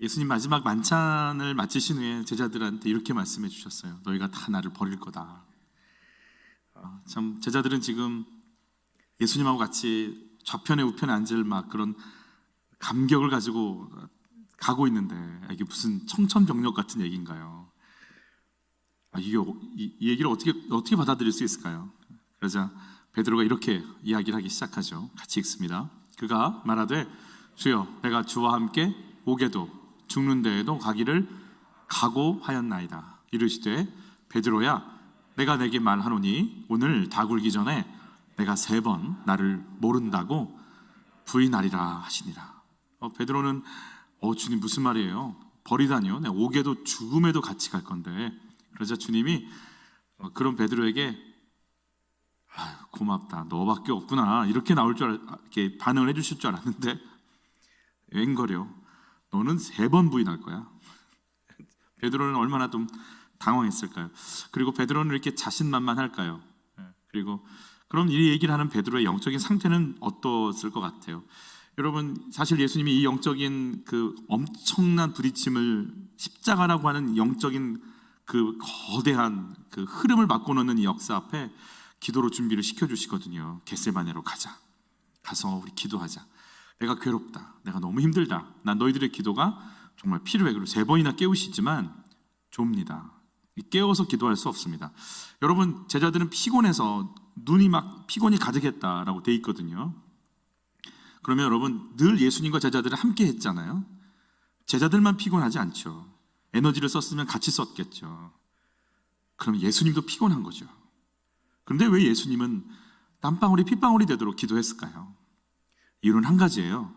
예수님 마지막 만찬을 마치신 후에 제자들한테 이렇게 말씀해 주셨어요. 너희가 다 나를 버릴 거다. 참 제자들은 지금 예수님하고 같이 좌편에 우편에 앉을 막 그런 감격을 가지고 가고 있는데 이게 무슨 청천벽력 같은 얘기인가요? 이 얘기를 어떻게 받아들일 수 있을까요? 그러자 베드로가 이렇게 이야기를 하기 시작하죠. 같이 읽습니다. 그가 말하되 주여 내가 주와 함께 오게도 죽는 데에도 가기를 각오하였나이다. 이르시되 베드로야 내가 내게 말하노니 오늘 다 굴기 전에 내가 3번 나를 모른다고 부인하리라 하시니라. 베드로는 주님 무슨 말이에요? 버리다니요? 내가 오게도 죽음에도 같이 갈 건데. 그러자 주님이 그런 베드로에게 고맙다 너밖에 없구나 이렇게 이렇게 반응을 해주실 줄 알았는데 웬걸요? 너는 3번 부인할 거야. 베드로는 얼마나 좀 당황했을까요? 그리고 베드로는 이렇게 자신만만할까요? 그리고 그럼 이 얘기를 하는 베드로의 영적인 상태는 어떻을 것 같아요? 여러분 사실 예수님이 이 영적인 그 엄청난 부딪힘을 십자가라고 하는 영적인 그 거대한 그 흐름을 바꿔놓는 이 역사 앞에 기도로 준비를 시켜주시거든요. 겟세마네로 가서 우리 기도하자. 내가 괴롭다. 내가 너무 힘들다. 난 너희들의 기도가 정말 필요해. 그리고 3번이나 깨우시지만 좁니다. 깨워서 기도할 수 없습니다. 여러분 제자들은 피곤해서 눈이 막 피곤이 가득했다라고 돼 있거든요. 그러면 여러분 늘 예수님과 제자들은 함께 했잖아요. 제자들만 피곤하지 않죠. 에너지를 썼으면 같이 썼겠죠. 그럼 예수님도 피곤한 거죠. 그런데 왜 예수님은 땀방울이 핏방울이 되도록 기도했을까요? 이유는 한 가지예요.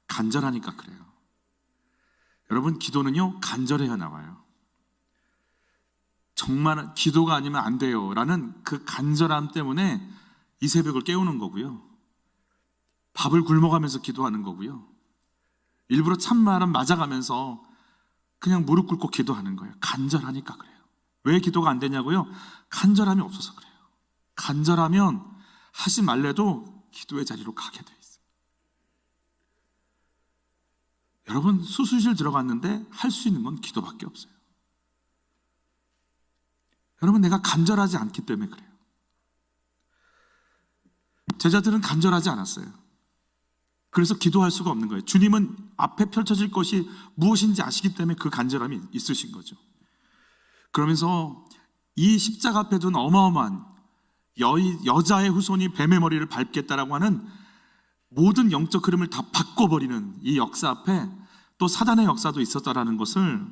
간절하니까 그래요. 여러분 기도는요 간절해야 나와요. 정말 기도가 아니면 안 돼요 라는 그 간절함 때문에 이 새벽을 깨우는 거고요. 밥을 굶어가면서 기도하는 거고요. 일부러 찬바람 맞아가면서 그냥 무릎 꿇고 기도하는 거예요. 간절하니까 그래요. 왜 기도가 안 되냐고요? 간절함이 없어서 그래요. 간절하면 하지 말래도 기도의 자리로 가게 돼 있어요. 여러분 수술실 들어갔는데 할 수 있는 건 기도밖에 없어요. 여러분 내가 간절하지 않기 때문에 그래요. 제자들은 간절하지 않았어요. 그래서 기도할 수가 없는 거예요. 주님은 앞에 펼쳐질 것이 무엇인지 아시기 때문에 그 간절함이 있으신 거죠. 그러면서 이 십자가 앞에 둔 어마어마한 여자의 후손이 뱀의 머리를 밟겠다라고 하는 모든 영적 흐름을 다 바꿔버리는 이 역사 앞에 또 사단의 역사도 있었다라는 것을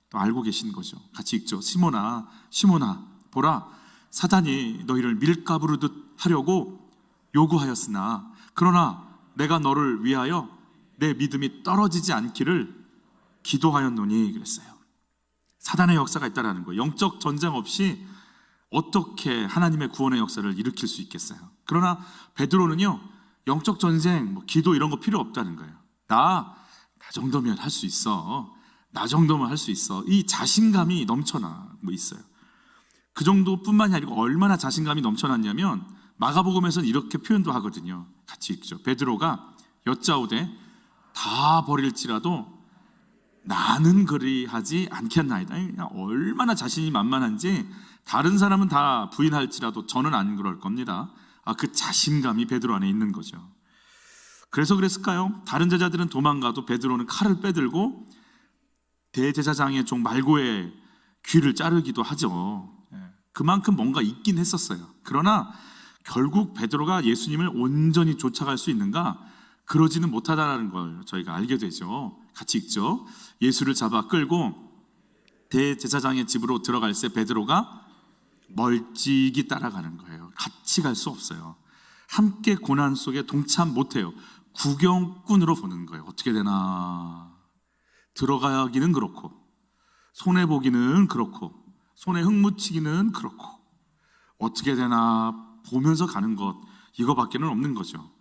또 알고 계신 거죠. 같이 읽죠. 시몬아 보라 사단이 너희를 밀가부르듯 하려고 요구하였으나 그러나 내가 너를 위하여 내 믿음이 떨어지지 않기를 기도하였노니 그랬어요. 사단의 역사가 있다라는 거예요. 영적 전쟁 없이 어떻게 하나님의 구원의 역사를 일으킬 수 있겠어요? 그러나 베드로는요 영적 전쟁, 기도 이런 거 필요 없다는 거예요. 나 정도면 할 수 있어. 나 정도면 할 수 있어. 이 자신감이 넘쳐나 있어요. 그 정도뿐만이 아니고 얼마나 자신감이 넘쳐났냐면 마가복음에서는 이렇게 표현도 하거든요. 같이 읽죠. 베드로가 여짜오되 다 버릴지라도 나는 그리하지 않겠나이다. 얼마나 자신이 만만한지 다른 사람은 다 부인할지라도 저는 안 그럴 겁니다. 그 자신감이 베드로 안에 있는 거죠. 그래서 그랬을까요? 다른 제자들은 도망가도 베드로는 칼을 빼들고 대제사장의 종 말고의 귀를 자르기도 하죠. 그만큼 뭔가 있긴 했었어요. 그러나 결국 베드로가 예수님을 온전히 쫓아갈 수 있는가? 그러지는 못하다는 걸 저희가 알게 되죠. 같이 읽죠. 예수를 잡아 끌고 대제사장의 집으로 들어갈새 베드로가 멀찍이 따라가는 거예요. 같이 갈 수 없어요. 함께 고난 속에 동참 못해요. 구경꾼으로 보는 거예요. 어떻게 되나 들어가기는 그렇고 손해보기는 그렇고 손에 흙 묻히기는 그렇고 어떻게 되나 보면서 가는 것 이거밖에는 없는 거죠.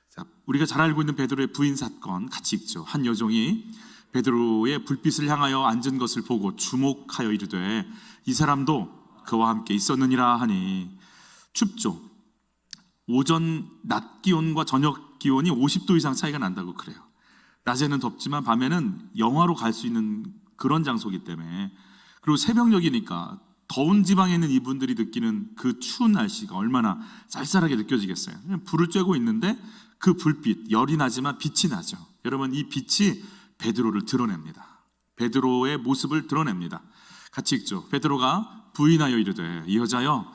자, 우리가 잘 알고 있는 베드로의 부인 사건 같이 읽죠. 한 여종이 베드로의 불빛을 향하여 앉은 것을 보고 주목하여 이르되 이 사람도 그와 함께 있었느니라 하니 춥죠. 오전 낮 기온과 저녁 기온이 50도 이상 차이가 난다고 그래요. 낮에는 덥지만 밤에는 영하로 갈 수 있는 그런 장소이기 때문에, 그리고 새벽녘이니까 더운 지방에 있는 이분들이 느끼는 그 추운 날씨가 얼마나 쌀쌀하게 느껴지겠어요. 그냥 불을 쬐고 있는데 그 불빛, 열이 나지만 빛이 나죠. 여러분, 이 빛이 베드로를 드러냅니다. 베드로의 모습을 드러냅니다. 같이 읽죠. 베드로가 부인하여 이르되 이 여자여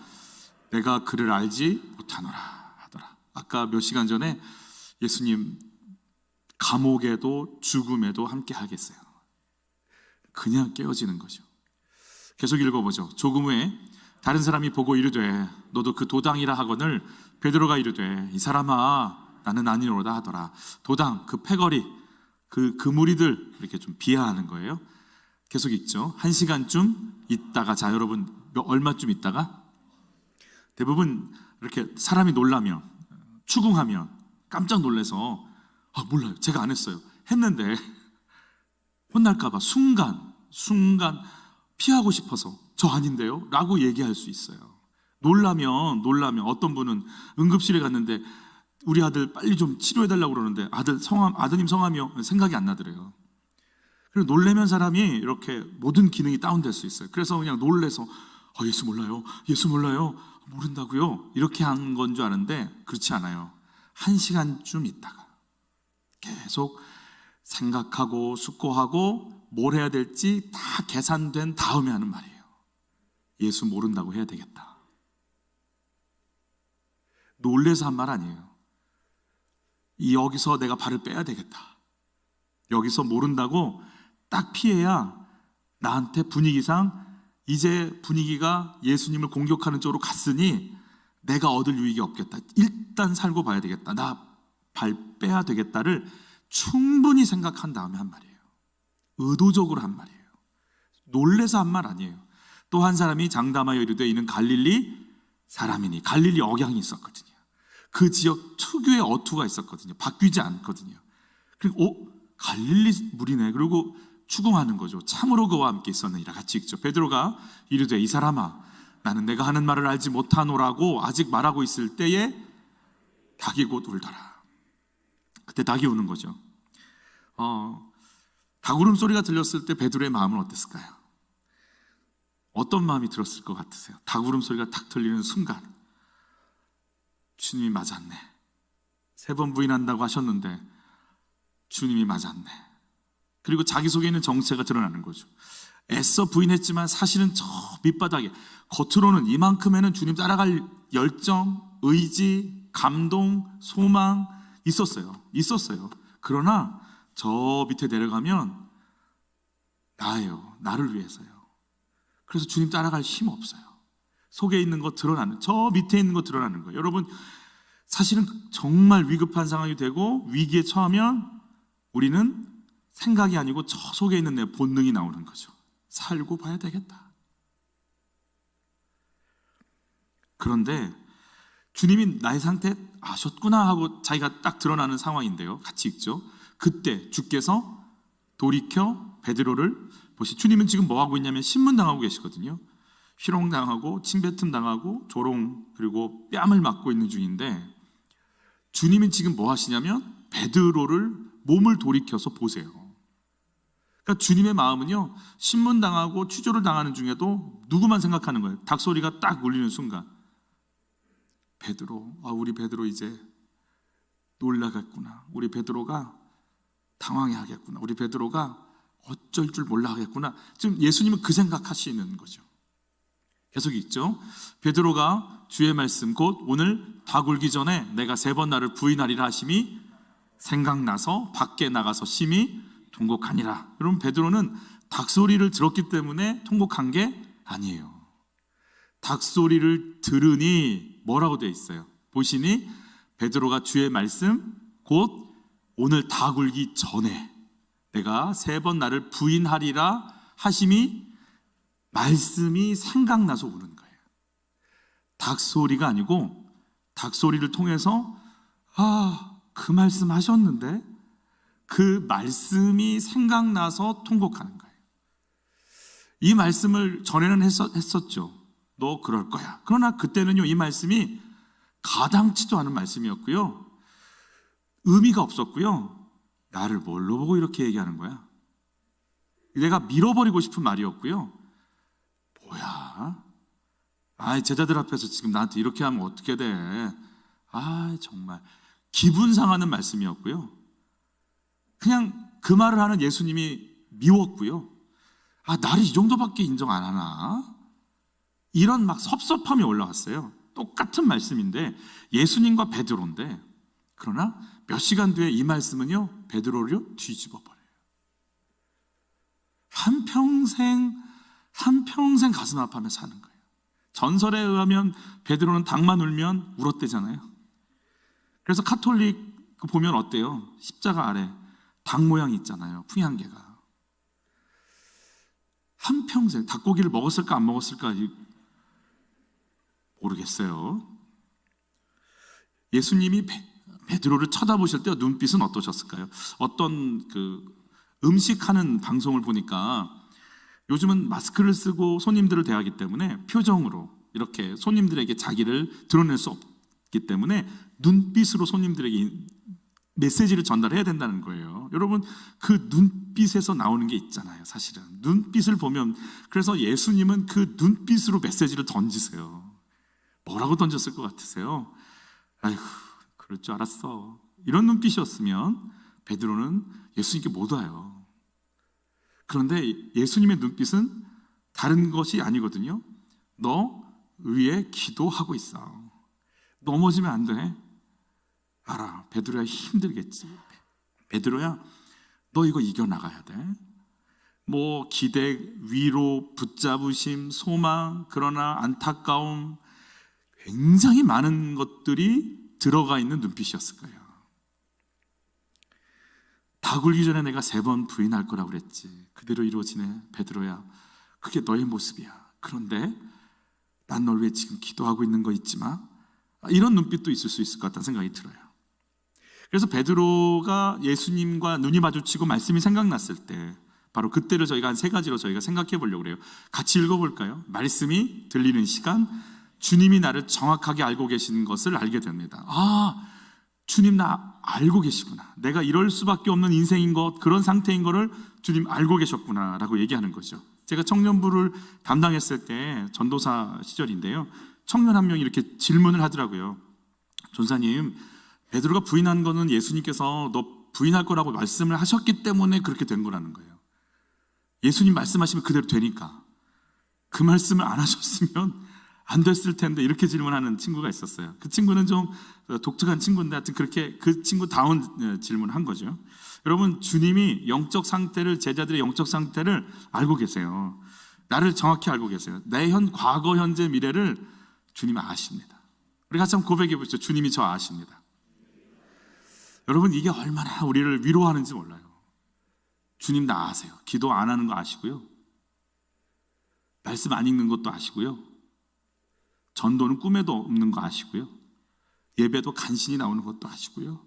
내가 그를 알지 못하노라 하더라. 아까 몇 시간 전에 예수님 감옥에도 죽음에도 함께 하겠어요. 그냥 깨어지는 거죠. 계속 읽어보죠. 조금 후에 다른 사람이 보고 이르되 너도 그 도당이라 하거늘 베드로가 이르되 이 사람아 나는 아니로다 하더라. 도당, 그 패거리, 그 무리들, 이렇게 좀 비하하는 거예요. 계속 읽죠. 1시간쯤 있다가, 자 여러분 얼마쯤 있다가? 대부분 이렇게 사람이 놀라면, 추궁하면 깜짝 놀라서 몰라요, 제가 안 했어요 했는데 혼날까봐 순간 피하고 싶어서 저 아닌데요? 라고 얘기할 수 있어요. 놀라면 어떤 분은 응급실에 갔는데 우리 아들 빨리 좀 치료해달라고 그러는데 아드님 성함이요? 생각이 안 나더래요. 그리고 놀래면 사람이 이렇게 모든 기능이 다운될 수 있어요. 그래서 그냥 놀래서 예수 몰라요 모른다고요? 이렇게 한 건 줄 아는데 그렇지 않아요. 1시간쯤 있다가 계속 생각하고 숙고하고 뭘 해야 될지 다 계산된 다음에 하는 말이에요. 예수 모른다고 해야 되겠다. 놀래서 한 말 아니에요. 여기서 내가 발을 빼야 되겠다. 여기서 모른다고 딱 피해야 나한테 분위기상 이제 분위기가 예수님을 공격하는 쪽으로 갔으니 내가 얻을 유익이 없겠다. 일단 살고 봐야 되겠다. 나 발 빼야 되겠다를 충분히 생각한 다음에 한 말이에요. 의도적으로 한 말이에요. 놀래서 한 말 아니에요. 또 한 사람이 장담하여 이르되 이는 갈릴리 사람이니, 갈릴리 억양이 있었거든요. 그 지역 특유의 어투가 있었거든요. 바뀌지 않거든요. 그리고 갈릴리 물이네. 그리고 추궁하는 거죠. 참으로 그와 함께 있었느니라. 같이 읽죠. 베드로가 이르되 이 사람아 나는 내가 하는 말을 알지 못하노라고 아직 말하고 있을 때에 닭이 곧 울더라. 그때 닭이 우는 거죠. 닭 울음소리가 들렸을 때 베드로의 마음은 어땠을까요? 어떤 마음이 들었을 것 같으세요? 닭 울음소리가 탁 들리는 순간 주님이 맞았네. 3번 부인한다고 하셨는데 주님이 맞았네. 그리고 자기 속에 있는 정체가 드러나는 거죠. 애써 부인했지만 사실은 저 밑바닥에, 겉으로는 이만큼에는 주님 따라갈 열정, 의지, 감동, 소망 있었어요. 그러나 저 밑에 내려가면 나예요. 나를 위해서요. 그래서 주님 따라갈 힘 없어요. 속에 있는 거 드러나는, 저 밑에 있는 거 드러나는 거예요. 여러분, 사실은 정말 위급한 상황이 되고 위기에 처하면 우리는 생각이 아니고 저 속에 있는 내 본능이 나오는 거죠. 살고 봐야 되겠다. 그런데 주님이 나의 상태 아셨구나 하고 자기가 딱 드러나는 상황인데요. 같이 읽죠. 그때 주께서 돌이켜 베드로를 보시. 주님은 지금 뭐 하고 있냐면 신문당하고 계시거든요. 희롱당하고 침뱉음 당하고 조롱, 그리고 뺨을 맞고 있는 중인데 주님은 지금 뭐 하시냐면 베드로를 몸을 돌이켜서 보세요. 그러니까 주님의 마음은요, 신문당하고 취조를 당하는 중에도 누구만 생각하는 거예요. 닭소리가 딱 울리는 순간 베드로, 우리 베드로 이제 놀라겠구나. 우리 베드로가 당황해하겠구나. 우리 베드로가 어쩔 줄 몰라 하겠구나. 지금 예수님은 그 생각하시는 거죠. 계속 있죠. 베드로가 주의 말씀 곧 오늘 닭 울기 전에 내가 3번 나를 부인하리라 하심이 생각나서 밖에 나가서 심히 통곡하니라. 여러분, 베드로는 닭소리를 들었기 때문에 통곡한 게 아니에요. 닭소리를 들으니 뭐라고 되어 있어요? 보시니 베드로가 주의 말씀 곧 오늘 닭 울기 전에 내가 3번 나를 부인하리라 하심이, 말씀이 생각나서 우는 거예요. 닭소리가 아니고 닭소리를 통해서 그 말씀 하셨는데 그 말씀이 생각나서 통곡하는 거예요. 이 말씀을 전에는 했었죠. 너 그럴 거야. 그러나 그때는요, 이 말씀이 가당치도 않은 말씀이었고요, 의미가 없었고요, 나를 뭘로 보고 이렇게 얘기하는 거야? 내가 밀어버리고 싶은 말이었고요. 뭐야? 제자들 앞에서 지금 나한테 이렇게 하면 어떻게 돼? 정말 기분 상하는 말씀이었고요. 그냥 그 말을 하는 예수님이 미웠고요. 나를 이 정도밖에 인정 안 하나? 이런 막 섭섭함이 올라왔어요. 똑같은 말씀인데 예수님과 베드로인데, 그러나 몇 시간 뒤에 이 말씀은요, 베드로를 뒤집어 버려요. 한평생 가슴 아파하며 사는 거예요. 전설에 의하면 베드로는 닭만 울면 울었대잖아요. 그래서 카톨릭 보면 어때요? 십자가 아래 닭 모양이 있잖아요. 풍향계가. 한평생 닭고기를 먹었을까 안 먹었을까 모르겠어요. 예수님이 베드로를 쳐다보실 때 눈빛은 어떠셨을까요? 어떤 음식하는 방송을 보니까 요즘은 마스크를 쓰고 손님들을 대하기 때문에 표정으로 이렇게 손님들에게 자기를 드러낼 수 없기 때문에 눈빛으로 손님들에게 메시지를 전달해야 된다는 거예요. 여러분, 그 눈빛에서 나오는 게 있잖아요. 사실은 눈빛을 보면, 그래서 예수님은 그 눈빛으로 메시지를 던지세요. 뭐라고 던졌을 것 같으세요? 아휴, 그럴 줄 알았어. 이런 눈빛이었으면 베드로는 예수님께 못 와요. 그런데 예수님의 눈빛은 다른 것이 아니거든요. 너 위에 기도하고 있어. 넘어지면 안 돼. 알아, 베드로야 힘들겠지. 베드로야, 너 이거 이겨나가야 돼. 뭐 기대, 위로, 붙잡으심, 소망, 그러나 안타까움, 굉장히 많은 것들이 들어가 있는 눈빛이었을 거예요. 다 굴기 전에 내가 3번 부인할 거라고 그랬지. 그대로 이루어지네. 베드로야, 그게 너의 모습이야. 그런데 난 널 위해 지금 기도하고 있는 거 잊지 마. 이런 눈빛도 있을 수 있을 것 같다는 생각이 들어요. 그래서 베드로가 예수님과 눈이 마주치고 말씀이 생각났을 때, 바로 그때를 저희가 한 3가지로 저희가 생각해 보려고 그래요. 같이 읽어볼까요? 말씀이 들리는 시간, 주님이 나를 정확하게 알고 계신 것을 알게 됩니다. 주님 나 알고 계시구나. 내가 이럴 수밖에 없는 인생인 것, 그런 상태인 거를 주님 알고 계셨구나 라고 얘기하는 거죠. 제가 청년부를 담당했을 때 전도사 시절인데요, 청년 한 명이 이렇게 질문을 하더라고요. 전사님, 베드로가 부인한 거는 예수님께서 너 부인할 거라고 말씀을 하셨기 때문에 그렇게 된 거라는 거예요. 예수님 말씀하시면 그대로 되니까. 그 말씀을 안 하셨으면 안 됐을 텐데, 이렇게 질문하는 친구가 있었어요. 그 친구는 좀 독특한 친구인데 하여튼 그렇게 그 친구다운 질문을 한 거죠. 여러분, 주님이 영적 상태를, 제자들의 영적 상태를 알고 계세요. 나를 정확히 알고 계세요. 내 과거, 현재, 미래를 주님이 아십니다. 우리 같이 한번 고백해 보시죠. 주님이 저 아십니다. 여러분, 이게 얼마나 우리를 위로하는지 몰라요. 주님 나 아세요. 기도 안 하는 거 아시고요, 말씀 안 읽는 것도 아시고요, 전도는 꿈에도 없는 거 아시고요, 예배도 간신히 나오는 것도 아시고요.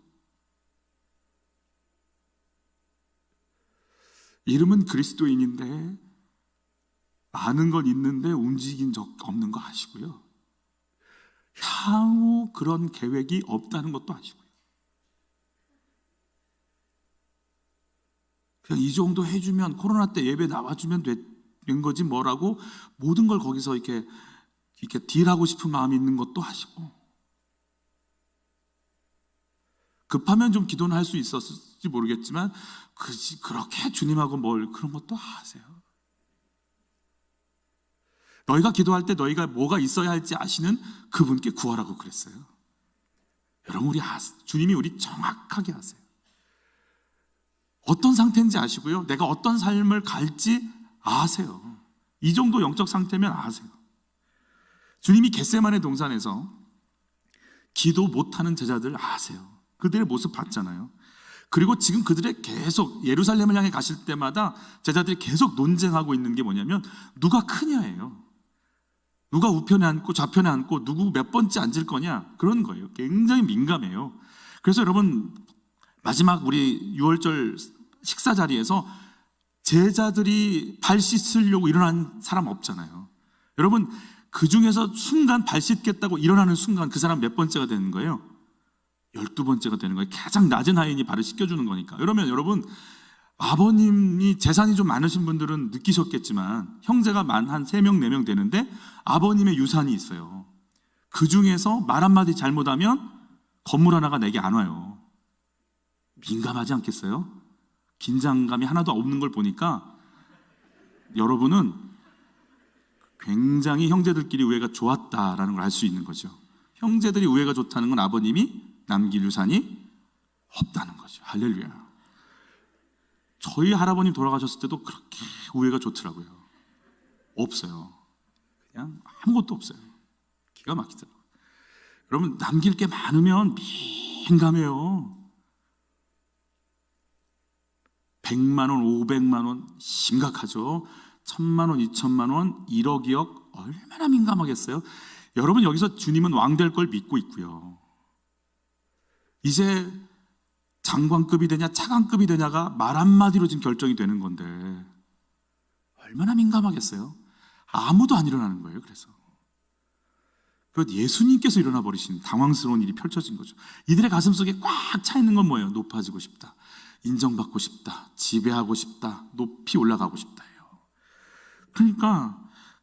이름은 그리스도인인데 많은 건 있는데 움직인 적 없는 거 아시고요, 향후 그런 계획이 없다는 것도 아시고요. 그냥 이 정도 해주면, 코로나 때 예배 나와주면 된 거지 뭐라고 모든 걸 거기서 이렇게 딜하고 싶은 마음이 있는 것도 아시고, 급하면 좀 기도는 할 수 있었을지 모르겠지만 그렇게 주님하고 그런 것도 아세요. 너희가 기도할 때 너희가 뭐가 있어야 할지 아시는 그분께 구하라고 그랬어요. 여러분, 주님이 우리 정확하게 아세요. 어떤 상태인지 아시고요, 내가 어떤 삶을 갈지 아세요. 이 정도 영적 상태면 아세요. 주님이 겟세마네 동산에서 기도 못하는 제자들 아세요. 그들의 모습 봤잖아요. 그리고 지금 그들의 계속 예루살렘을 향해 가실 때마다 제자들이 계속 논쟁하고 있는 게 뭐냐면, 누가 크냐예요. 누가 우편에 앉고 좌편에 앉고 누구 몇 번째 앉을 거냐, 그런 거예요. 굉장히 민감해요. 그래서 여러분, 마지막 우리 6월절 식사 자리에서 제자들이 발 씻으려고 일어난 사람 없잖아요. 여러분, 그 중에서 순간 발 씻겠다고 일어나는 순간 그 사람 몇 번째가 되는 거예요? 12번째가 되는 거예요. 가장 낮은 하인이 발을 씻겨주는 거니까. 그러면 여러분, 아버님이 재산이 좀 많으신 분들은 느끼셨겠지만 형제가 한 3명, 4명 되는데 아버님의 유산이 있어요. 그 중에서 말 한마디 잘못하면 건물 하나가 내게 안 와요. 민감하지 않겠어요? 긴장감이 하나도 없는 걸 보니까 여러분은 굉장히 형제들끼리 우애가 좋았다라는 걸 알 수 있는 거죠. 형제들이 우애가 좋다는 건 아버님이 남길 유산이 없다는 거죠. 할렐루야. 저희 할아버님 돌아가셨을 때도 그렇게 우애가 좋더라고요. 없어요. 그냥 아무것도 없어요. 기가 막히더라고요. 여러분, 남길 게 많으면 민감해요. 100만 원, 500만 원 심각하죠. 1000만 원, 2000만 원, 1억, 2억 얼마나 민감하겠어요. 여러분, 여기서 주님은 왕 될 걸 믿고 있고요. 이제 장관급이 되냐 차관급이 되냐가 말 한마디로 지금 결정이 되는 건데 얼마나 민감하겠어요. 아무도 안 일어나는 거예요. 그래서 예수님께서 일어나 버리신 당황스러운 일이 펼쳐진 거죠. 이들의 가슴 속에 꽉 차 있는 건 뭐예요? 높아지고 싶다, 인정받고 싶다, 지배하고 싶다, 높이 올라가고 싶다예요. 그러니까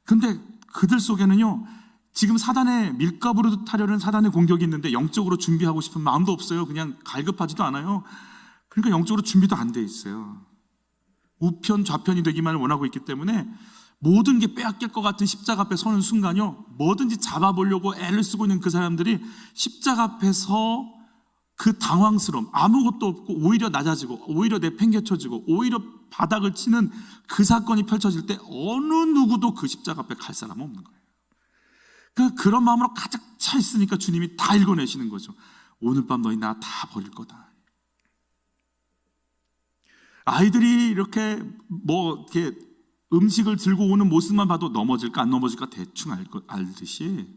근데 그들 속에는요, 지금 사단의 밀가부로 타려는 사단의 공격이 있는데 영적으로 준비하고 싶은 마음도 없어요. 그냥 갈급하지도 않아요. 그러니까 영적으로 준비도 안 돼 있어요. 우편 좌편이 되기만을 원하고 있기 때문에 모든 게 빼앗길 것 같은 십자가 앞에 서는 순간요, 뭐든지 잡아보려고 애를 쓰고 있는 그 사람들이 십자가 앞에서 그 당황스러움, 아무것도 없고 오히려 낮아지고 오히려 내팽개쳐지고 오히려 바닥을 치는 그 사건이 펼쳐질 때 어느 누구도 그 십자가 앞에 갈 사람은 없는 거예요. 그런 마음으로 가득 차 있으니까 주님이 다 읽어내시는 거죠. 오늘 밤 너희 나 다 버릴 거다. 아이들이 이렇게 이렇게 음식을 들고 오는 모습만 봐도 넘어질까 안 넘어질까 대충 알듯이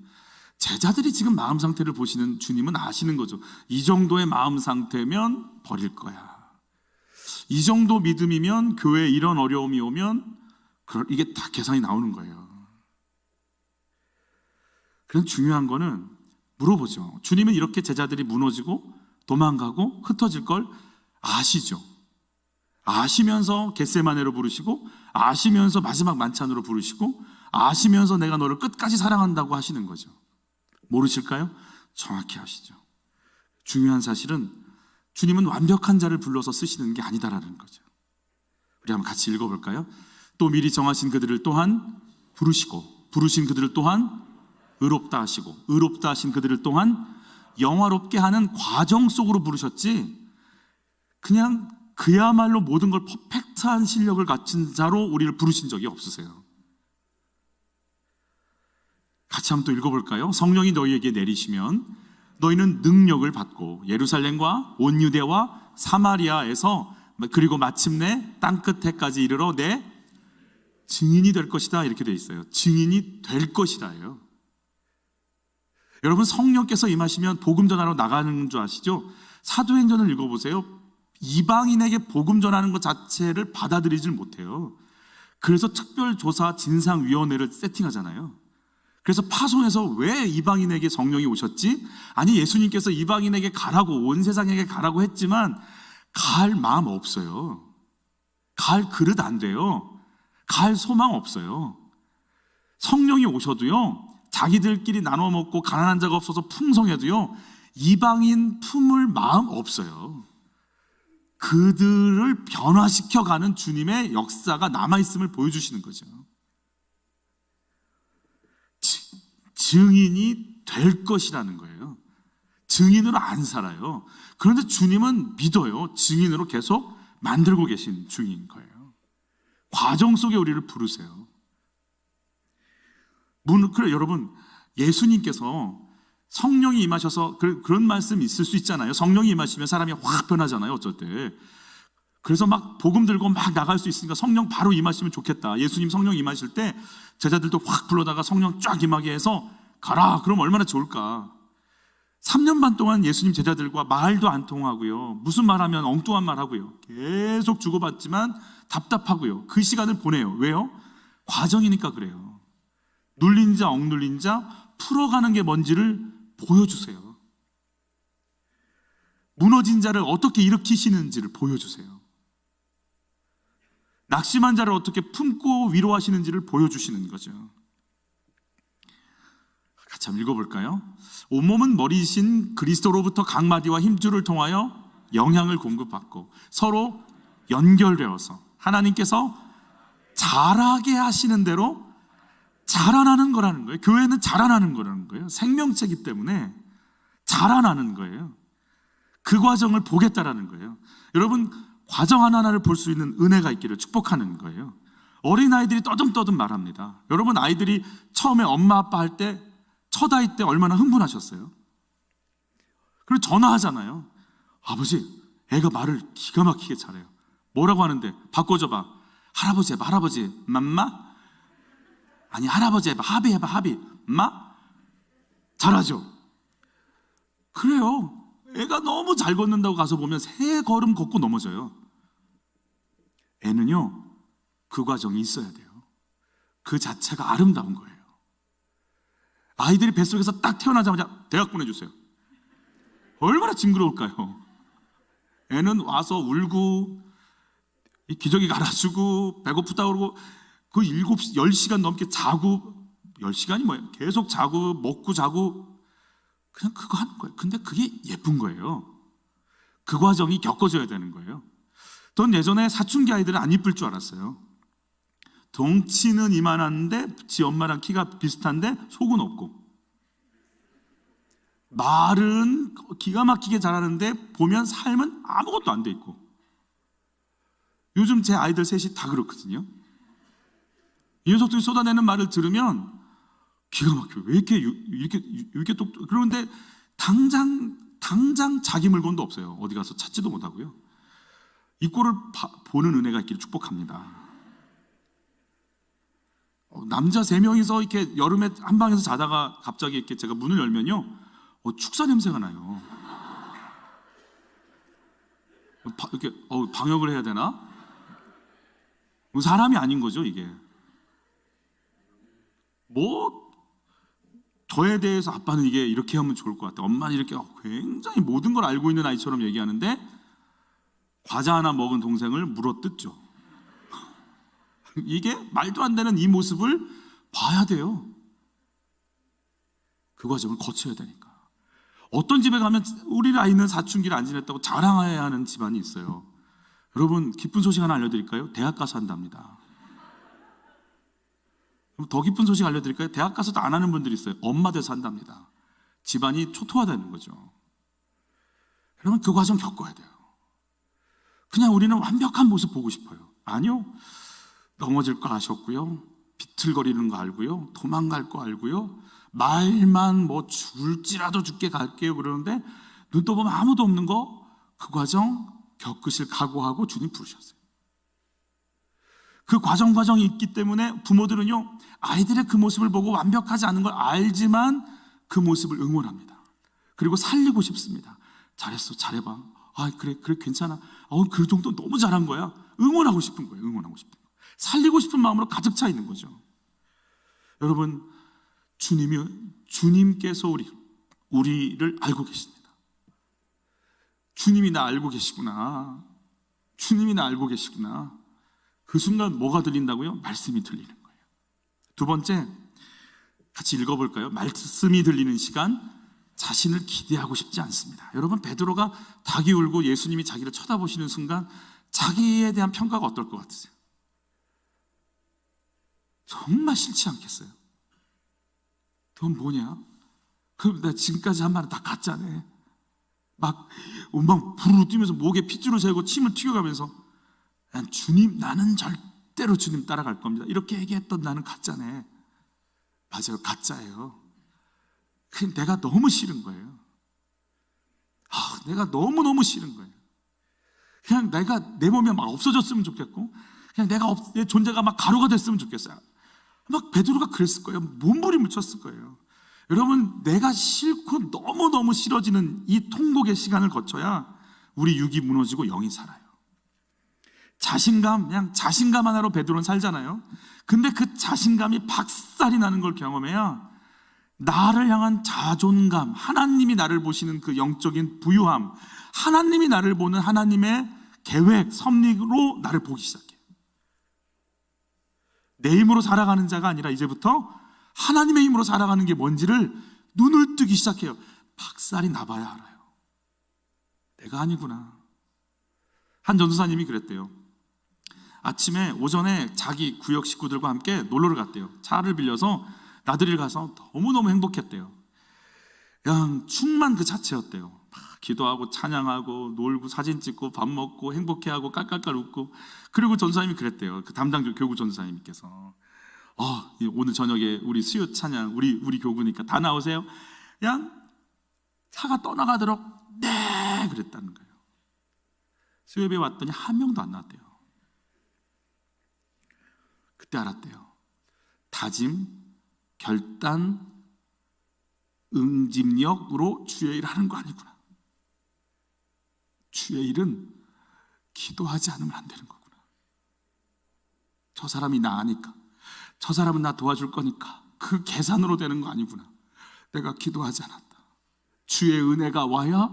제자들이 지금 마음 상태를 보시는 주님은 아시는 거죠. 이 정도의 마음 상태면 버릴 거야. 이 정도 믿음이면 교회에 이런 어려움이 오면 이게 다 계산이 나오는 거예요. 그래서 중요한 거는 물어보죠. 주님은 이렇게 제자들이 무너지고 도망가고 흩어질 걸 아시죠. 아시면서 겟세마네로 부르시고 아시면서 마지막 만찬으로 부르시고 아시면서 내가 너를 끝까지 사랑한다고 하시는 거죠. 모르실까요? 정확히 아시죠. 중요한 사실은 주님은 완벽한 자를 불러서 쓰시는 게 아니다라는 거죠. 우리 한번 같이 읽어볼까요? 또 미리 정하신 그들을 또한 부르시고 부르신 그들을 또한 의롭다 하시고 의롭다 하신 그들을 또한 영화롭게 하는 과정 속으로 부르셨지, 그냥 그야말로 모든 걸 퍼펙트한 실력을 갖춘 자로 우리를 부르신 적이 없으세요. 같이 한번 또 읽어볼까요? 성령이 너희에게 내리시면 너희는 능력을 받고 예루살렘과 온 유대와 사마리아에서 그리고 마침내 땅끝에까지 이르러 내 증인이 될 것이다, 이렇게 돼 있어요. 증인이 될 것이다예요. 여러분, 성령께서 임하시면 복음 전하러 나가는 줄 아시죠? 사도행전을 읽어보세요. 이방인에게 복음 전하는 것 자체를 받아들이질 못해요. 그래서 특별조사 진상위원회를 세팅하잖아요. 그래서 파송해서 왜 이방인에게 성령이 오셨지? 아니, 예수님께서 이방인에게 가라고, 온 세상에게 가라고 했지만 갈 마음 없어요. 갈 그릇 안 돼요. 갈 소망 없어요. 성령이 오셔도요, 자기들끼리 나눠 먹고 가난한 자가 없어서 풍성해도요, 이방인 품을 마음 없어요. 그들을 변화시켜가는 주님의 역사가 남아있음을 보여주시는 거죠. 증인이 될 것이라는 거예요. 증인으로 안 살아요. 그런데 주님은 믿어요. 증인으로 계속 만들고 계신 중인 거예요. 과정 속에 우리를 부르세요. 그래, 여러분, 예수님께서 성령이 임하셔서 그런 말씀이 있을 수 있잖아요. 성령이 임하시면 사람이 확 변하잖아요, 어쩔 때. 그래서 막 복음 들고 막 나갈 수 있으니까 성령 바로 임하시면 좋겠다. 예수님 성령 임하실 때 제자들도 확 불러다가 성령 쫙 임하게 해서 가라, 그럼 얼마나 좋을까. 3년 반 동안 예수님 제자들과 말도 안 통하고요, 무슨 말하면 엉뚱한 말 하고요, 계속 주고받지만 답답하고요, 그 시간을 보내요. 왜요? 과정이니까 그래요. 눌린 자 억눌린 자 풀어가는 게 뭔지를 보여주세요. 무너진 자를 어떻게 일으키시는지를 보여주세요. 낙심한 자를 어떻게 품고 위로하시는지를 보여주시는 거죠. 같이 한번 읽어볼까요? 온몸은 머리이신 그리스도로부터 각 마디와 힘줄을 통하여 영향을 공급받고 서로 연결되어서 하나님께서 자라게 하시는 대로 자라나는 거라는 거예요. 교회는 자라나는 거라는 거예요. 생명체이기 때문에 자라나는 거예요. 그 과정을 보겠다라는 거예요. 여러분, 과정 하나하나를 볼 수 있는 은혜가 있기를 축복하는 거예요. 어린아이들이 떠듬떠듬 말합니다. 여러분, 아이들이 처음에 엄마 아빠 할 때, 첫 아이 때 얼마나 흥분하셨어요? 그리고 전화하잖아요. 아버지, 애가 말을 기가 막히게 잘해요. 뭐라고 하는데? 바꿔줘봐. 할아버지 해봐. 할아버지. 맘마? 아니, 할아버지 해봐. 하비 해봐. 하비. 마? 잘하죠? 그래요. 애가 너무 잘 걷는다고 가서 보면 세 걸음 걷고 넘어져요. 애는요, 그 과정이 있어야 돼요. 그 자체가 아름다운 거예요. 아이들이 뱃속에서 딱 태어나자마자 대학 보내주세요. 얼마나 징그러울까요? 애는 와서 울고 기저귀 갈아주고 배고프다 그러고 그 10시간 넘게 자고, 10시간이 뭐예요? 계속 자고 먹고 자고 그냥 그거 하는 거예요. 근데 그게 예쁜 거예요. 그 과정이 겪어져야 되는 거예요. 전 예전에 사춘기 아이들은 안 이쁠 줄 알았어요. 덩치는 이만한데 지 엄마랑 키가 비슷한데 속은 없고, 말은 기가 막히게 잘하는데 보면 삶은 아무것도 안 돼 있고. 요즘 제 아이들 셋이 다 그렇거든요. 이 녀석들이 쏟아내는 말을 들으면 기가 막혀요. 왜 이렇게 똑똑. 그런데 당장 자기 물건도 없어요. 어디 가서 찾지도 못하고요. 이 꼴을 보는 은혜가 있기를 축복합니다. 남자 3명이서 이렇게 여름에 한 방에서 자다가 갑자기 이렇게 제가 문을 열면요, 축사 냄새가 나요. 이렇게 방역을 해야 되나? 사람이 아닌 거죠, 이게. 저에 대해서 아빠는 이게 이렇게 하면 좋을 것 같아. 엄마는 이렇게 굉장히 모든 걸 알고 있는 아이처럼 얘기하는데 과자 하나 먹은 동생을 물어뜯죠. 이게 말도 안 되는 이 모습을 봐야 돼요. 그 과정을 거쳐야 되니까. 어떤 집에 가면 우리 아이는 사춘기를 안 지냈다고 자랑해야 하는 집안이 있어요. 여러분, 기쁜 소식 하나 알려드릴까요? 대학 가서 한답니다. 더 기쁜 소식 알려드릴까요? 대학 가서도 안 하는 분들이 있어요. 엄마 돼서 한답니다. 집안이 초토화되는 거죠. 여러분, 그 과정 겪어야 돼요. 그냥 우리는 완벽한 모습 보고 싶어요. 아니요. 넘어질 거 아셨고요. 비틀거리는 거 알고요. 도망갈 거 알고요. 말만 죽을지라도 죽게 갈게요 그러는데 눈 떠보면 아무도 없는 거, 그 과정 겪으실 각오하고 주님 부르셨어요. 그 과정이 있기 때문에 부모들은요, 아이들의 그 모습을 보고 완벽하지 않은 걸 알지만 그 모습을 응원합니다. 그리고 살리고 싶습니다. 잘했어, 잘해봐. 그래 괜찮아. 그 정도 너무 잘한 거야. 응원하고 싶은 거예요. 응원하고 싶은 거. 살리고 싶은 마음으로 가득 차 있는 거죠. 여러분, 주님께서 우리를 알고 계십니다. 주님이 나 알고 계시구나. 주님이 나 알고 계시구나. 그 순간 뭐가 들린다고요? 말씀이 들리는 거예요. 두 번째, 같이 읽어볼까요? 말씀이 들리는 시간, 자신을 기대하고 싶지 않습니다. 여러분, 베드로가 닭이 울고 예수님이 자기를 쳐다보시는 순간 자기에 대한 평가가 어떨 것 같으세요? 정말 싫지 않겠어요? 넌 뭐냐? 그럼 나 지금까지 한 말은 다 가짜네. 막 부르르 뛰면서 목에 핏줄을 세고 침을 튀겨가면서 나는 절대로 주님 따라갈 겁니다. 이렇게 얘기했던 나는 가짜네. 맞아요, 가짜예요. 그냥 내가 너무 싫은 거예요. 내가 너무너무 싫은 거예요. 그냥 내 몸이 막 없어졌으면 좋겠고, 그냥 내 존재가 막 가루가 됐으면 좋겠어요. 막 베드로가 그랬을 거예요. 몸부림을 쳤을 거예요. 여러분, 내가 싫고 너무너무 싫어지는 이 통곡의 시간을 거쳐야 우리 육이 무너지고 영이 살아요. 그냥 자신감 하나로 베드로는 살잖아요. 근데 그 자신감이 박살이 나는 걸 경험해야 나를 향한 자존감, 하나님이 나를 보시는 그 영적인 부유함, 하나님이 나를 보는 하나님의 계획, 섭리로 나를 보기 시작해요. 내 힘으로 살아가는 자가 아니라 이제부터 하나님의 힘으로 살아가는 게 뭔지를 눈을 뜨기 시작해요. 박살이 나봐야 알아요. 내가 아니구나. 한 전도사님이 그랬대요. 아침에 오전에 자기 구역 식구들과 함께 놀러를 갔대요. 차를 빌려서 나들이를 가서 너무너무 행복했대요. 그냥 충만 그 자체였대요. 막 기도하고 찬양하고 놀고 사진 찍고 밥 먹고 행복해하고 깔깔깔 웃고. 그리고 전도사님이 그랬대요. 그 담당 교구 전도사님께서 오늘 저녁에 우리 수요 찬양 우리 교구니까 다 나오세요. 그냥 차가 떠나가도록 네 그랬다는 거예요. 수요예배 왔더니 한 명도 안 나왔대요. 그때 알았대요. 다짐, 결단, 응집력으로 주의 일을 하는 거 아니구나. 주의 일은 기도하지 않으면 안 되는 거구나. 저 사람이 나 아니까, 저 사람은 나 도와줄 거니까 그 계산으로 되는 거 아니구나. 내가 기도하지 않았다. 주의 은혜가 와야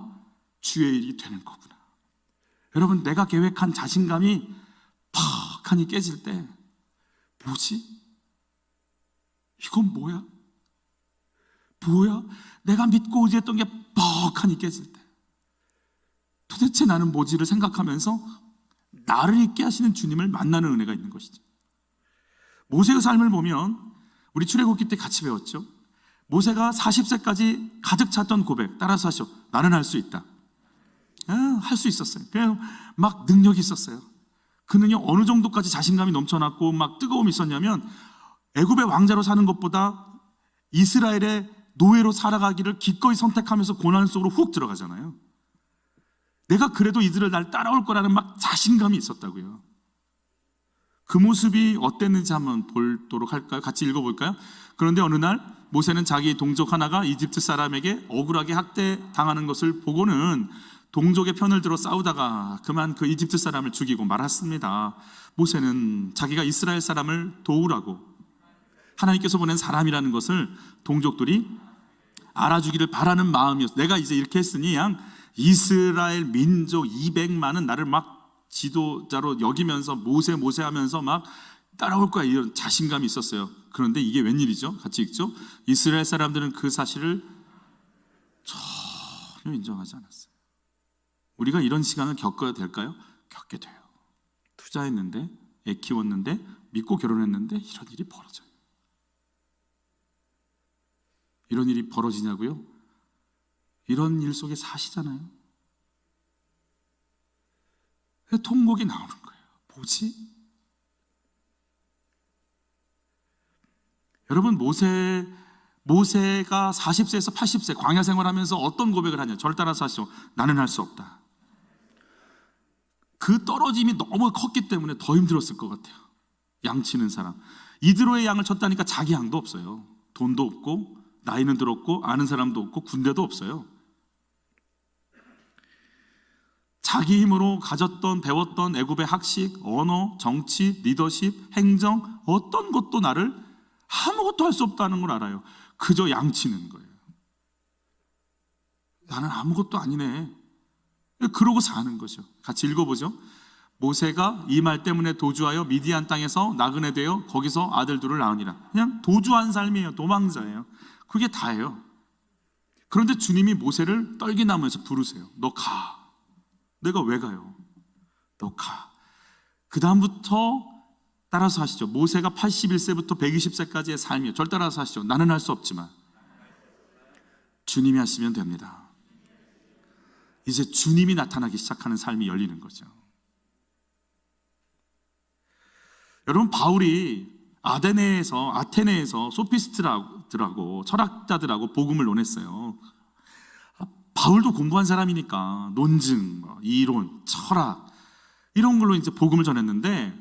주의 일이 되는 거구나. 여러분, 내가 계획한 자신감이 팍하니 깨질 때 뭐지? 이건 뭐야? 내가 믿고 의지했던 게 뻑하니 깨질 때 도대체 나는 뭐지를 생각하면서 나를 있게 하시는 주님을 만나는 은혜가 있는 것이죠. 모세의 삶을 보면 우리 출애굽기 때 같이 배웠죠. 모세가 40세까지 가득 찼던 고백 따라서 하시오. 나는 할 수 있다. 할 수 있었어요. 그냥 막 능력이 있었어요. 그 능력 어느 정도까지 자신감이 넘쳐났고 막 뜨거움이 있었냐면 애굽의 왕자로 사는 것보다 이스라엘의 노예로 살아가기를 기꺼이 선택하면서 고난 속으로 훅 들어가잖아요. 내가 그래도 이들을 날 따라올 거라는 막 자신감이 있었다고요. 그 모습이 어땠는지 한번 보도록 할까요? 같이 읽어볼까요? 그런데 어느 날 모세는 자기 동족 하나가 이집트 사람에게 억울하게 학대당하는 것을 보고는 동족의 편을 들어 싸우다가 그만 그 이집트 사람을 죽이고 말았습니다. 모세는 자기가 이스라엘 사람을 도우라고 하나님께서 보낸 사람이라는 것을 동족들이 알아주기를 바라는 마음이었어요. 내가 이제 이렇게 했으니 양 이스라엘 민족 200만은 나를 막 지도자로 여기면서 모세 하면서 막 따라올 거야, 이런 자신감이 있었어요. 그런데 이게 웬일이죠? 같이 읽죠. 이스라엘 사람들은 그 사실을 전혀 인정하지 않았어요. 우리가 이런 시간을 겪어야 될까요? 겪게 돼요. 투자했는데, 애 키웠는데, 믿고 결혼했는데 이런 일이 벌어져요. 이런 일이 벌어지냐고요? 이런 일 속에 사시잖아요. 통곡이 나오는 거예요. 뭐지? 여러분, 모세가 40세에서 80세 광야 생활하면서 어떤 고백을 하냐? 저를 따라서 하시오. 나는 할 수 없다. 그 떨어짐이 너무 컸기 때문에 더 힘들었을 것 같아요. 양치는 사람. 이드로의 양을 쳤다니까 자기 양도 없어요. 돈도 없고 나이는 들었고 아는 사람도 없고 군대도 없어요. 자기 힘으로 가졌던 배웠던 애굽의 학식, 언어, 정치, 리더십, 행정 어떤 것도 나를 아무것도 할 수 없다는 걸 알아요. 그저 양치는 거예요. 나는 아무것도 아니네. 그러고 사는 거죠. 같이 읽어보죠. 모세가 이 말 때문에 도주하여 미디안 땅에서 나그네 되어 거기서 아들 둘을 낳으니라. 그냥 도주한 삶이에요. 도망자예요. 그게 다예요. 그런데 주님이 모세를 떨기나무에서 부르세요. 너 가. 내가 왜 가요? 너 가. 그 다음부터 따라서 하시죠. 모세가 81세부터 120세까지의 삶이에요. 절 따라서 하시죠. 나는 할 수 없지만 주님이 하시면 됩니다. 이제 주님이 나타나기 시작하는 삶이 열리는 거죠. 여러분, 바울이 아테네에서 소피스트들하고 철학자들하고 복음을 논했어요. 바울도 공부한 사람이니까 논증, 이론, 철학 이런 걸로 이제 복음을 전했는데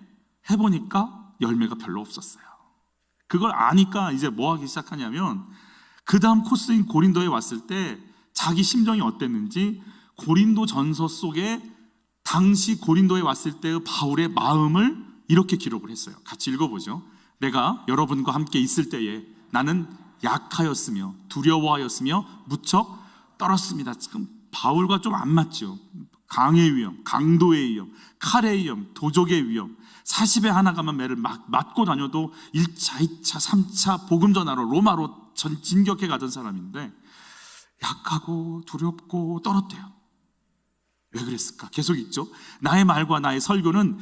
해보니까 열매가 별로 없었어요. 그걸 아니까 이제 뭐 하기 시작하냐면 그 다음 코스인 고린도에 왔을 때 자기 심정이 어땠는지 고린도 전서 속에 당시 고린도에 왔을 때의 바울의 마음을 이렇게 기록을 했어요. 같이 읽어보죠. 내가 여러분과 함께 있을 때에 나는 약하였으며 두려워하였으며 무척 떨었습니다. 지금 바울과 좀 안 맞죠. 강의 위험, 강도의 위험, 칼의 위험, 도적의 위험. 40에 하나가만 매를 맞고 다녀도 1차, 2차, 3차 복음 전하러 로마로 진격해 가던 사람인데 약하고 두렵고 떨었대요. 왜 그랬을까? 계속 있죠. 나의 말과 나의 설교는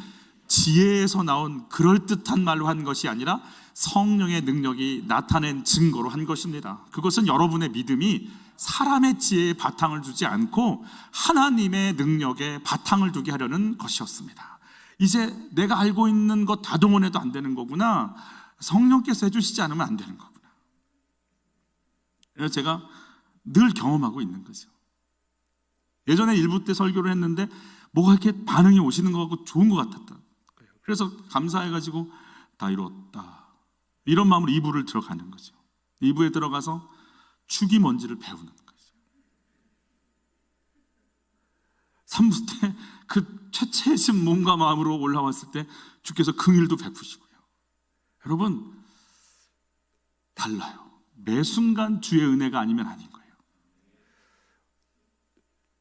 지혜에서 나온 그럴듯한 말로 한 것이 아니라 성령의 능력이 나타낸 증거로 한 것입니다. 그것은 여러분의 믿음이 사람의 지혜에 바탕을 두지 않고 하나님의 능력에 바탕을 두게 하려는 것이었습니다. 이제 내가 알고 있는 것 다 동원해도 안 되는 거구나. 성령께서 해주시지 않으면 안 되는 거구나. 그래서 제가 늘 경험하고 있는 거죠. 예전에 일부 때 설교를 했는데 뭐가 이렇게 반응이 오시는 것 같고 좋은 것 같았다. 그래서 감사해가지고 다 이뤘다. 이런 마음으로 2부를 들어가는 거죠. 2부에 들어가서 축이 뭔지를 배우는 거죠. 3부 때 그 최채심 몸과 마음으로 올라왔을 때 주께서 긍휼도 베푸시고요. 여러분 달라요. 매 순간 주의 은혜가 아니면 아닌 거예요.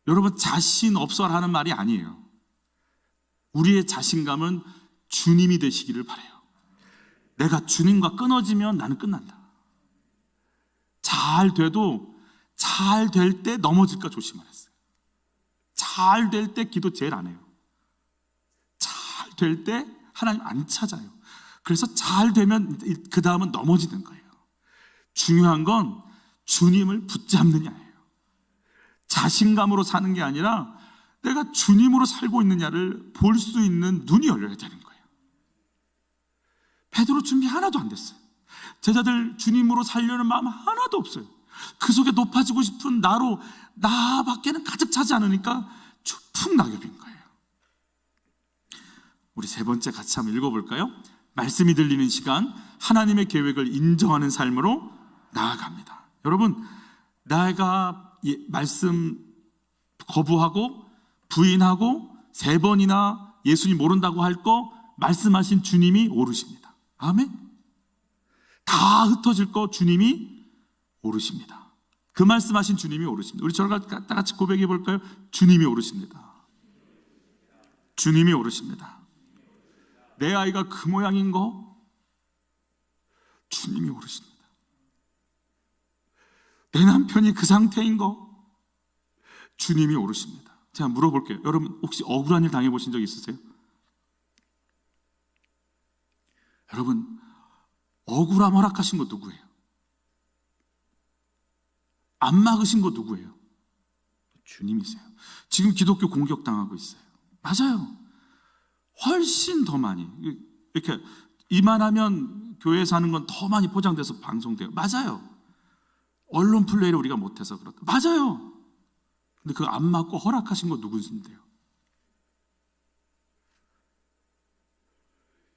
여러분 자신 없어라 하는 말이 아니에요. 우리의 자신감은 주님이 되시기를 바라요. 내가 주님과 끊어지면 나는 끝난다. 잘 돼도 잘 될 때 넘어질까 조심하랬어요. 잘 될 때 기도 제일 안 해요. 잘 될 때 하나님 안 찾아요. 그래서 잘 되면 그 다음은 넘어지는 거예요. 중요한 건 주님을 붙잡느냐예요. 자신감으로 사는 게 아니라 내가 주님으로 살고 있느냐를 볼 수 있는 눈이 열려야 되는 거예요. 베드로 준비 하나도 안 됐어요. 제자들 주님으로 살려는 마음 하나도 없어요. 그 속에 높아지고 싶은 나밖에는 가득 차지 않으니까 풍낙엽인 거예요. 우리 세 번째 같이 한번 읽어볼까요? 말씀이 들리는 시간, 하나님의 계획을 인정하는 삶으로 나아갑니다. 여러분, 내가 말씀 거부하고 부인하고 3번이나 예수님 모른다고 할 거 말씀하신 주님이 오르십니다. 아멘. 다 흩어질 거 주님이 오르십니다. 그 말씀하신 주님이 오르십니다. 우리 저랑 다 같이 고백해 볼까요? 주님이 오르십니다. 주님이 오르십니다. 내 아이가 그 모양인 거 주님이 오르십니다. 내 남편이 그 상태인 거 주님이 오르십니다. 제가 물어볼게요. 여러분 혹시 억울한 일 당해보신 적 있으세요? 여러분 억울함 허락하신 거 누구예요? 안 막으신 거 누구예요? 주님이세요. 지금 기독교 공격당하고 있어요. 맞아요. 훨씬 더 많이 이렇게 이만하면 교회 사는 건 더 많이 포장돼서 방송돼요. 맞아요. 언론 플레이를 우리가 못해서 그렇다. 맞아요. 근데 그거 안 막고 허락하신 거 누구신데요?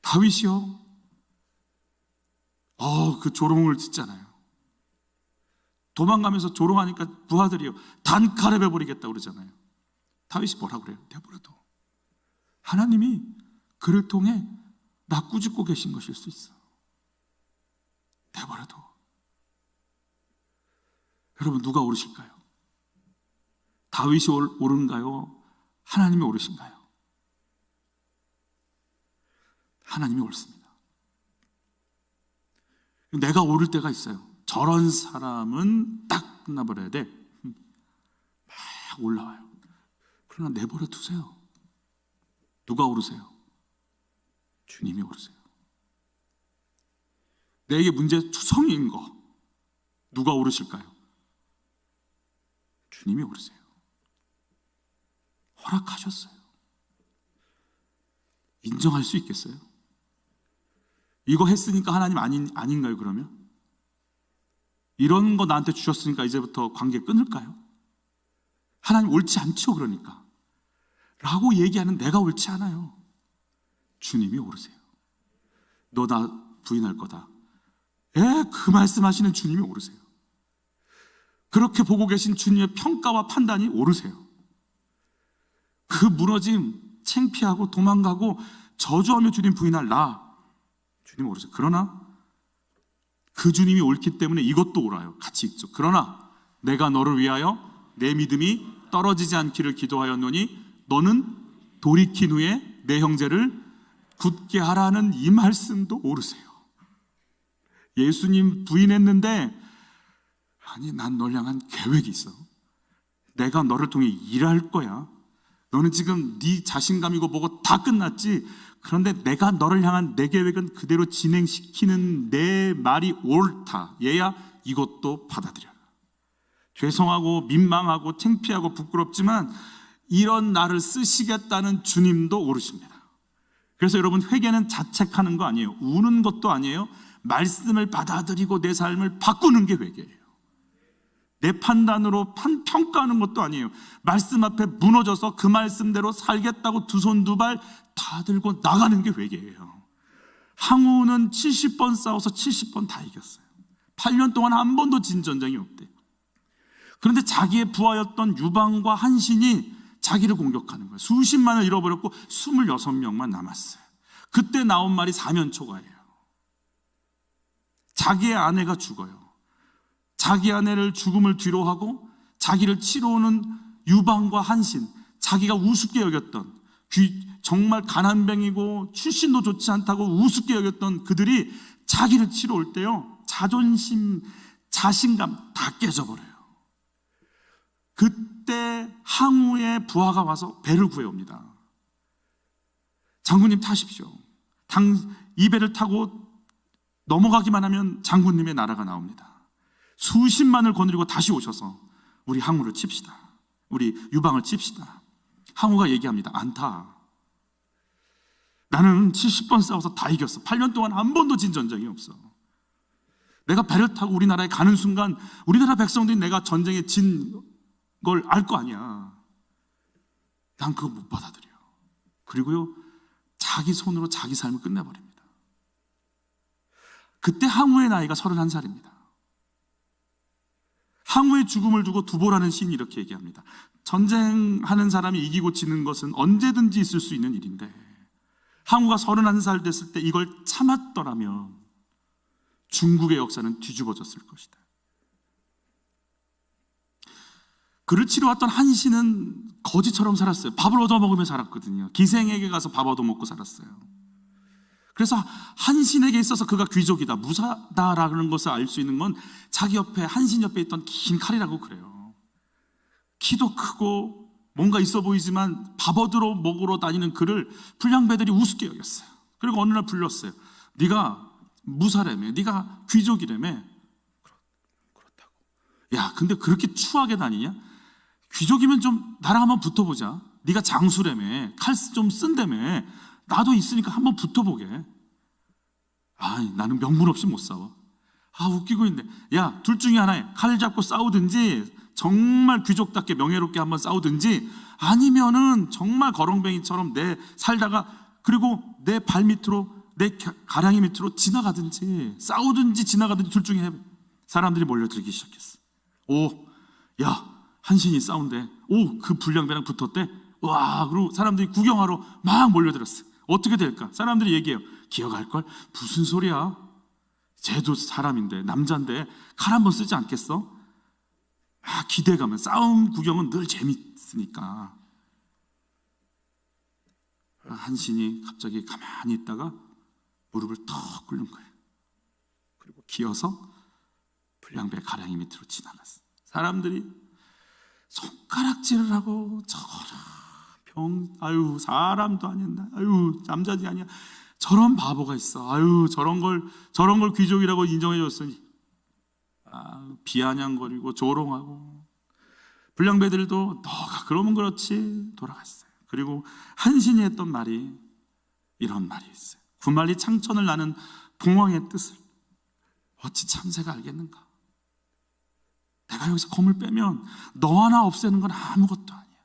다윗이요. 그 조롱을 듣잖아요. 도망가면서 조롱하니까 부하들이요 단칼에 베버리겠다 그러잖아요. 다윗이 뭐라 그래요? 내버려둬. 하나님이 그를 통해 나 꾸짖고 계신 것일 수 있어. 내버려둬. 여러분 누가 오르실까요? 다윗이 오른가요? 하나님이 오르신가요? 하나님이 옳습니다. 내가 오를 때가 있어요. 저런 사람은 딱 끝나버려야 돼. 막 올라와요. 그러나 내버려 두세요. 누가 오르세요? 주님이 오르세요. 내게 문제투성이인 거 누가 오르실까요? 주님이 오르세요. 허락하셨어요. 인정할 수 있겠어요? 이거 했으니까 하나님 아닌가요 그러면? 이런 거 나한테 주셨으니까 이제부터 관계 끊을까요? 하나님 옳지 않죠 그러니까 라고 얘기하는 내가 옳지 않아요. 주님이 오르세요. 너 나 부인할 거다. 그 말씀하시는 주님이 오르세요. 그렇게 보고 계신 주님의 평가와 판단이 오르세요. 그 무너짐 창피하고 도망가고 저주하며 주님 부인할 주님 오르세요. 그러나 그 주님이 옳기 때문에 이것도 오라요. 같이 읽죠. 그러나 내가 너를 위하여 내 믿음이 떨어지지 않기를 기도하였노니 너는 돌이킨 후에 내 형제를 굳게 하라는 이 말씀도 오르세요. 예수님 부인했는데 아니 난 널 향한 계획이 있어. 내가 너를 통해 일할 거야. 너는 지금 네 자신감이고 뭐고 다 끝났지. 그런데 내가 너를 향한 내 계획은 그대로 진행시키는 내 말이 옳다. 얘야 이것도 받아들여라. 죄송하고 민망하고 창피하고 부끄럽지만 이런 나를 쓰시겠다는 주님도 오르십니다. 그래서 여러분 회개는 자책하는 거 아니에요. 우는 것도 아니에요. 말씀을 받아들이고 내 삶을 바꾸는 게 회개예요. 내 판단으로 평가하는 것도 아니에요. 말씀 앞에 무너져서 그 말씀대로 살겠다고 두 손 두 발 다 들고 나가는 게 회개예요. 항우는 70번 싸워서 70번 다 이겼어요. 8년 동안 한 번도 진 전쟁이 없대요. 그런데 자기의 부하였던 유방과 한신이 자기를 공격하는 거예요. 수십만을 잃어버렸고 26명만 남았어요. 그때 나온 말이 사면초가예요. 자기의 아내가 죽어요. 자기 아내를 죽음을 뒤로하고 자기를 치러오는 유방과 한신, 자기가 우습게 여겼던 정말 가난뱅이고 출신도 좋지 않다고 우습게 여겼던 그들이 자기를 치러올 때요, 자존심, 자신감 다 깨져버려요. 그때 항우의 부하가 와서 배를 구해옵니다. 장군님 타십시오. 이 배를 타고 넘어가기만 하면 장군님의 나라가 나옵니다. 수십만을 거느리고 다시 오셔서 우리 항우를 칩시다. 우리 유방을 칩시다. 항우가 얘기합니다. 안 타. 나는 70번 싸워서 다 이겼어. 8년 동안 한 번도 진 전쟁이 없어. 내가 배를 타고 우리나라에 가는 순간 우리나라 백성들이 내가 전쟁에 진 걸 알 거 아니야. 난 그거 못 받아들여. 그리고요, 자기 손으로 자기 삶을 끝내버립니다. 그때 항우의 나이가 31살입니다. 항우의 죽음을 두고 두보라는 시인이 이렇게 얘기합니다. 전쟁하는 사람이 이기고 지는 것은 언제든지 있을 수 있는 일인데 항우가 31살 됐을 때 이걸 참았더라면 중국의 역사는 뒤집어졌을 것이다. 그를 치러왔던 한신은 거지처럼 살았어요. 밥을 얻어먹으며 살았거든요. 기생에게 가서 밥 얻어먹고 살았어요. 그래서 한신에게 있어서 그가 귀족이다, 무사다라는 것을 알 수 있는 건 자기 옆에, 한신 옆에 있던 긴 칼이라고 그래요. 키도 크고 뭔가 있어 보이지만 밥 얻으러 먹으러 다니는 그를 불량배들이 우습게 여겼어요. 그리고 어느 날 불렀어요. 네가 무사라며, 네가 귀족이라며. 그렇다고. 야, 근데 그렇게 추하게 다니냐? 귀족이면 좀 나랑 한번 붙어보자. 네가 장수라며, 칼 좀 쓴다며. 나도 있으니까 한번 붙어보게. 나는 명분 없이 못 싸워. 웃기고 있네. 야, 둘 중에 하나에 칼 잡고 싸우든지 정말 귀족답게 명예롭게 한번 싸우든지 아니면은 정말 거렁뱅이처럼 내 살다가 그리고 내 발 밑으로, 내 가랑이 밑으로 지나가든지 싸우든지 지나가든지 둘 중에 해. 사람들이 몰려들기 시작했어. 야, 한신이 싸운대. 그 불량배랑 붙었대. 와, 그리고 사람들이 구경하러 막 몰려들었어. 어떻게 될까? 사람들이 얘기해요. 기억할걸? 무슨 소리야? 쟤도 사람인데, 남자인데 칼 한번 쓰지 않겠어? 기대감은, 싸움 구경은 늘 재밌으니까. 한신이 갑자기 가만히 있다가 무릎을 턱 꿇는 거예요. 그리고 기어서 불량배 가랑이 밑으로 지나갔어. 사람들이 손가락질을 하고 사람도 아니야. 남자지 아니야. 저런 바보가 있어. 저런 걸 귀족이라고 인정해 줬으니. 비아냥거리고 조롱하고. 불량배들도 너가 그러면 그렇지 돌아갔어요. 그리고 한신이 했던 말이 이런 말이 있어요. 구말리 창천을 나는 봉황의 뜻을 어찌 참새가 알겠는가? 내가 여기서 검을 빼면 너 하나 없애는 건 아무것도 아니야.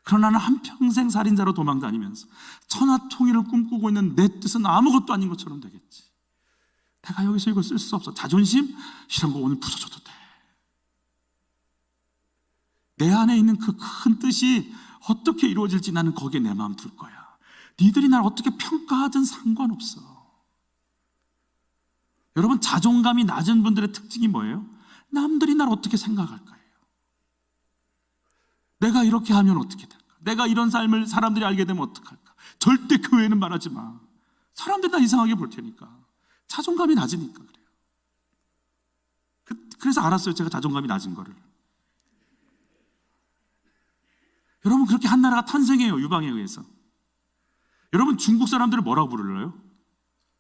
그러나 나는 한평생 살인자로 도망다니면서 천하통일을 꿈꾸고 있는 내 뜻은 아무것도 아닌 것처럼 되겠지. 내가 여기서 이거 쓸 수 없어. 자존심? 이런 거 오늘 부서져도 돼. 내 안에 있는 그 큰 뜻이 어떻게 이루어질지 나는 거기에 내 마음 둘 거야. 니들이 날 어떻게 평가하든 상관없어. 여러분, 자존감이 낮은 분들의 특징이 뭐예요? 남들이 날 어떻게 생각할 거예요. 내가 이렇게 하면 어떻게 될까? 내가 이런 삶을 사람들이 알게 되면 어떡할까? 절대 그 외에는 말하지 마. 사람들이 다 이상하게 볼 테니까. 자존감이 낮으니까 그래요. 그래서 알았어요, 제가 자존감이 낮은 거를. 여러분, 그렇게 한 나라가 탄생해요, 유방에 의해서. 여러분, 중국 사람들을 뭐라고 불러요?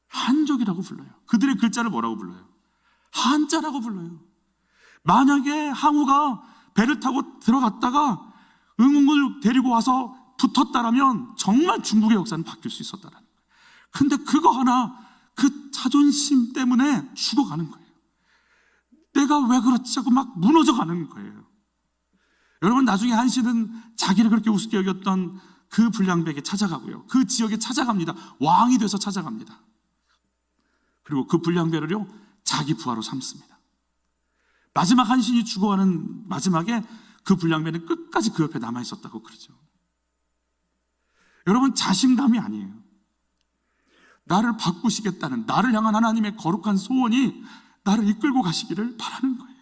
한족이라고 불러요. 그들의 글자를 뭐라고 불러요? 한자라고 불러요. 만약에 항우가 배를 타고 들어갔다가 응웅을 데리고 와서 붙었다라면 정말 중국의 역사는 바뀔 수 있었다라는 거예요. 근데 그거 하나, 그 자존심 때문에 죽어가는 거예요. 내가 왜 그렇지 하고 막 무너져 가는 거예요. 여러분, 나중에 한씨는 자기를 그렇게 우습게 여겼던 그 불량백에 찾아가고요, 그 지역에 찾아갑니다. 왕이 돼서 찾아갑니다. 그리고 그 불량배를요 자기 부하로 삼습니다. 마지막 한신이 죽어가는 마지막에 그 불량배는 끝까지 그 옆에 남아있었다고 그러죠. 여러분, 자신감이 아니에요. 나를 바꾸시겠다는, 나를 향한 하나님의 거룩한 소원이 나를 이끌고 가시기를 바라는 거예요.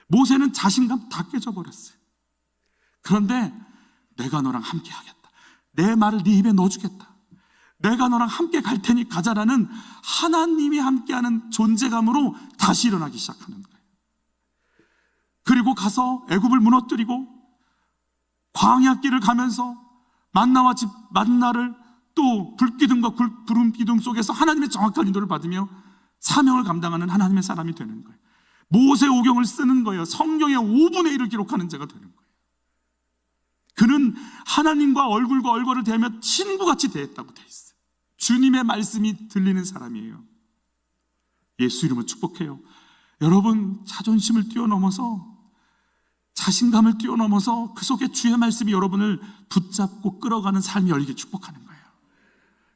모세는 자신감 다 깨져버렸어요. 그런데 내가 너랑 함께 하겠다, 내 말을 네 입에 넣어주겠다, 내가 너랑 함께 갈 테니 가자라는 하나님이 함께하는 존재감으로 다시 일어나기 시작하는 거예요. 그리고 가서 애굽을 무너뜨리고 광야길을 가면서 만나를 또 불기둥과 구름 기둥 속에서 하나님의 정확한 인도를 받으며 사명을 감당하는 하나님의 사람이 되는 거예요. 모세오경을 쓰는 거예요. 성경의 5분의 1을 기록하는 자가 되는 거예요. 그는 하나님과 얼굴과 얼굴을 대하며 친구같이 대했다고 돼 있어요. 주님의 말씀이 들리는 사람이에요. 예수 이름으로 축복해요. 여러분, 자존심을 뛰어넘어서, 자신감을 뛰어넘어서 그 속에 주의 말씀이 여러분을 붙잡고 끌어가는 삶이 열리길 축복하는 거예요.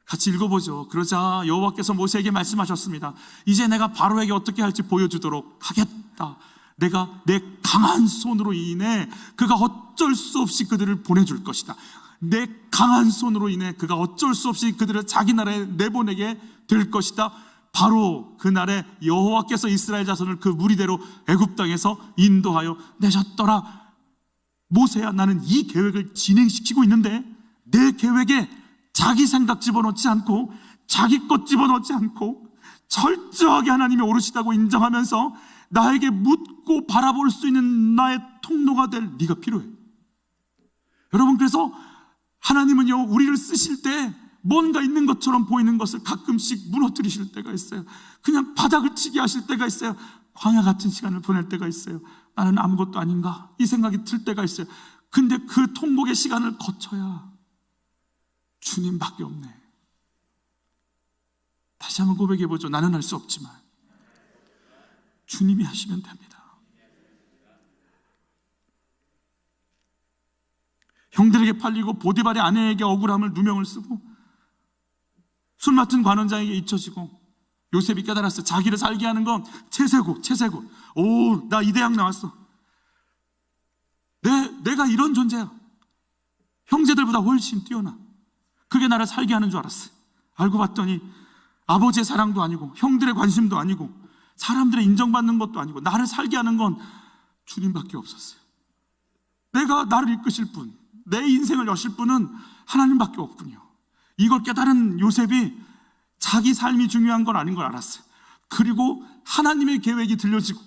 같이 읽어보죠. 그러자 여호와께서 모세에게 말씀하셨습니다. 이제 내가 바로에게 어떻게 할지 보여주도록 하겠다. 내가 내 강한 손으로 인해 그가 어쩔 수 없이 그들을 보내줄 것이다. 내 강한 손으로 인해 그가 어쩔 수 없이 그들을 자기 나라에 내보내게 될 것이다. 바로 그날에 여호와께서 이스라엘 자손을 그 무리대로 애굽 땅에서 인도하여 내셨더라. 모세야, 나는 이 계획을 진행시키고 있는데 내 계획에 자기 생각 집어넣지 않고 자기 것 집어넣지 않고 철저하게 하나님이 옳으시다고 인정하면서 나에게 묻고 바라볼 수 있는 나의 통로가 될 네가 필요해. 여러분, 그래서 하나님은요, 우리를 쓰실 때 뭔가 있는 것처럼 보이는 것을 가끔씩 무너뜨리실 때가 있어요. 그냥 바닥을 치게 하실 때가 있어요. 광야 같은 시간을 보낼 때가 있어요. 나는 아무것도 아닌가 이 생각이 들 때가 있어요. 근데 그 통곡의 시간을 거쳐야 주님밖에 없네. 다시 한번 고백해보죠. 나는 할 수 없지만 주님이 하시면 됩니다. 형들에게 팔리고 보디발의 아내에게 억울함을 누명을 쓰고 술 맡은 관원장에게 잊혀지고 요셉이 깨달았어요. 자기를 살게 하는 건 채세고. 오, 나 이 대학 나왔어. 내가 이런 존재야. 형제들보다 훨씬 뛰어나. 그게 나를 살게 하는 줄 알았어요. 알고 봤더니 아버지의 사랑도 아니고 형들의 관심도 아니고 사람들의 인정받는 것도 아니고 나를 살게 하는 건 주님밖에 없었어요. 내가 나를 이끄실 분, 내 인생을 여실 분은 하나님밖에 없군요. 이걸 깨달은 요셉이 자기 삶이 중요한 건 아닌 걸 알았어요. 그리고 하나님의 계획이 들려지고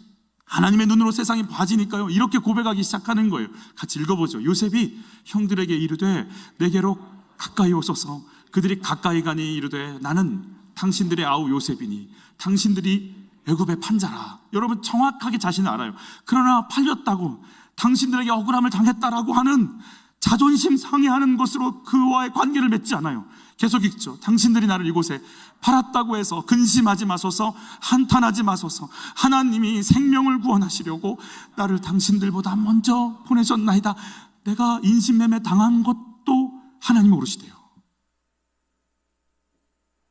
하나님의 눈으로 세상이 봐지니까요, 이렇게 고백하기 시작하는 거예요. 같이 읽어보죠. 요셉이 형들에게 이르되 내게로 가까이 오소서. 그들이 가까이 가니 이르되 나는 당신들의 아우 요셉이니 당신들이 애굽의 판자라. 여러분, 정확하게 자신을 알아요. 그러나 팔렸다고, 당신들에게 억울함을 당했다라고 하는 자존심 상해하는 것으로 그와의 관계를 맺지 않아요. 계속 읽죠. 당신들이 나를 이곳에 팔았다고 해서 근심하지 마소서, 한탄하지 마소서. 하나님이 생명을 구원하시려고 나를 당신들보다 먼저 보내셨나이다. 내가 인신매매 당한 것도 하나님이 모르시대요.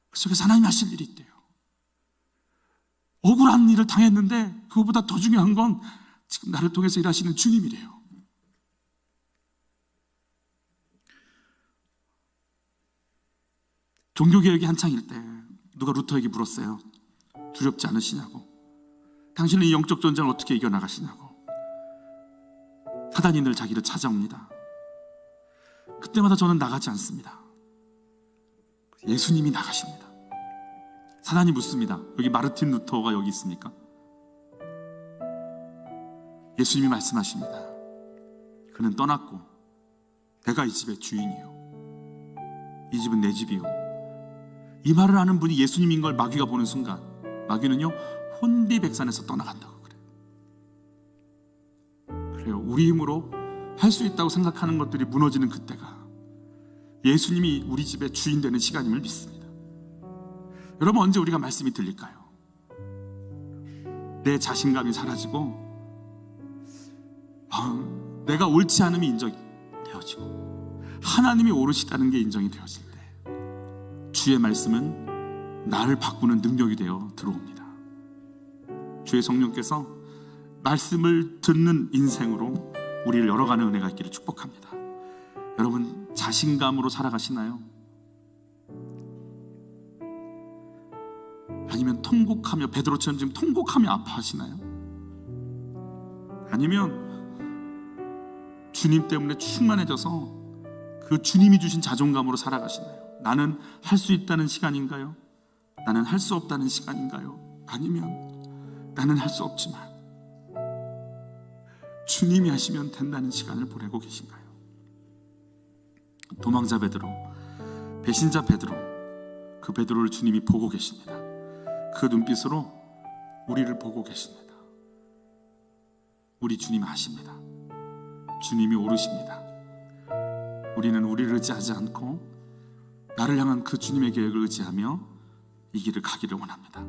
그 속에서 하나님이 하실 일이 있대요. 억울한 일을 당했는데 그것보다 더 중요한 건 지금 나를 통해서 일하시는 주님이래요. 종교개혁이 한창일 때 누가 루터에게 물었어요. 두렵지 않으시냐고. 당신은 이 영적 전쟁을 어떻게 이겨나가시냐고. 사단이 늘 자기를 찾아옵니다. 그때마다 저는 나가지 않습니다. 예수님이 나가십니다. 사단이 묻습니다. 여기 마르틴 루터가 여기 있습니까? 예수님이 말씀하십니다. 그는 떠났고 내가 이 집의 주인이요, 이 집은 내 집이요. 이 말을 하는 분이 예수님인 걸 마귀가 보는 순간, 마귀는요 혼비백산에서 떠나간다고 그래요. 우리 힘으로 할 수 있다고 생각하는 것들이 무너지는 그때가 예수님이 우리 집의 주인 되는 시간임을 믿습니다. 여러분, 언제 우리가 말씀이 들릴까요? 내 자신감이 사라지고 내가 옳지 않음이 인정되어지고 하나님이 옳으시다는 게 인정이 되어질 때 주의 말씀은 나를 바꾸는 능력이 되어 들어옵니다. 주의 성령께서 말씀을 듣는 인생으로 우리를 열어가는 은혜가 있기를 축복합니다. 여러분, 자신감으로 살아가시나요? 아니면 통곡하며, 베드로처럼 지금 통곡하며 아파하시나요? 아니면 주님 때문에 충만해져서 그 주님이 주신 자존감으로 살아가시나요? 나는 할 수 있다는 시간인가요? 나는 할 수 없다는 시간인가요? 아니면 나는 할 수 없지만 주님이 하시면 된다는 시간을 보내고 계신가요? 도망자 베드로, 배신자 베드로, 그 베드로를 주님이 보고 계십니다. 그 눈빛으로 우리를 보고 계십니다. 우리 주님 아십니다. 주님이 오르십니다. 우리는 우리를 의지하지 않고 나를 향한 그 주님의 계획을 의지하며 이 길을 가기를 원합니다.